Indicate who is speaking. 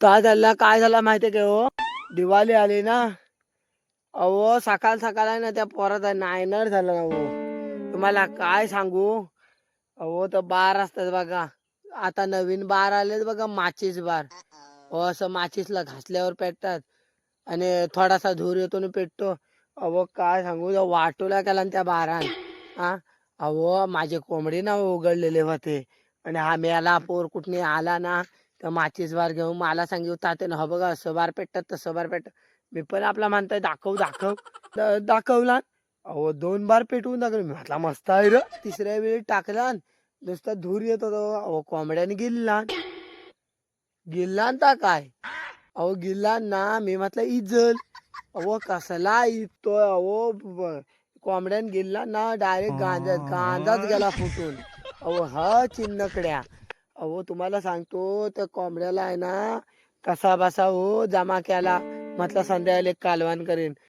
Speaker 1: काय झालं माहितीये का हो, दिवाळी आली ना. अहो सकाळ सकाळ आहे ना त्या पोराचा नायनर झाला ना हो. तुम्हाला काय सांगू. अहो तर बार असतात बघा. आता नवीन बार आलेत बघा, माचीस बार. हो असं माचीसला घासल्यावर पेटतात आणि थोडासा धूर येतो आणि पेटतो. अहो काय सांगू, त्या वाटोला केला ना त्या बारान. हा. अहो माझे कोंबडी ना उघडलेले होते आणि हा मेला पोर कुठने आला ना, तर माचीस बार घेऊन मला सांगितलं तात्यानं, हा बघा असं बार पेटतात तसं बार पेटतात. मी पण आपला म्हणताय दाखव दाखव. दाखवला. अहो 2 बार पेटवून दाखवलं. मी म्हटला मस्त आहे र. तिसऱ्या वेळी टाकला, नुसता धूर येत होता. अहो कोंबड्याने गिल्ला. गिल्लान काय. अहो गिल्ला ना, मी म्हटलं इजल. अहो कसला इजतोय अहो. कोंबड्यान गिल्ला ना, डायरेक्ट गांजाच गेला फुटून. अहो हा चिन्नकड्या. अहो तुम्हाला सांगतो त्या कोंबड्याला आहे ना, कसा बसा हो जमा केला. म्हटलं संध्याकाळी एक कालवण करेन.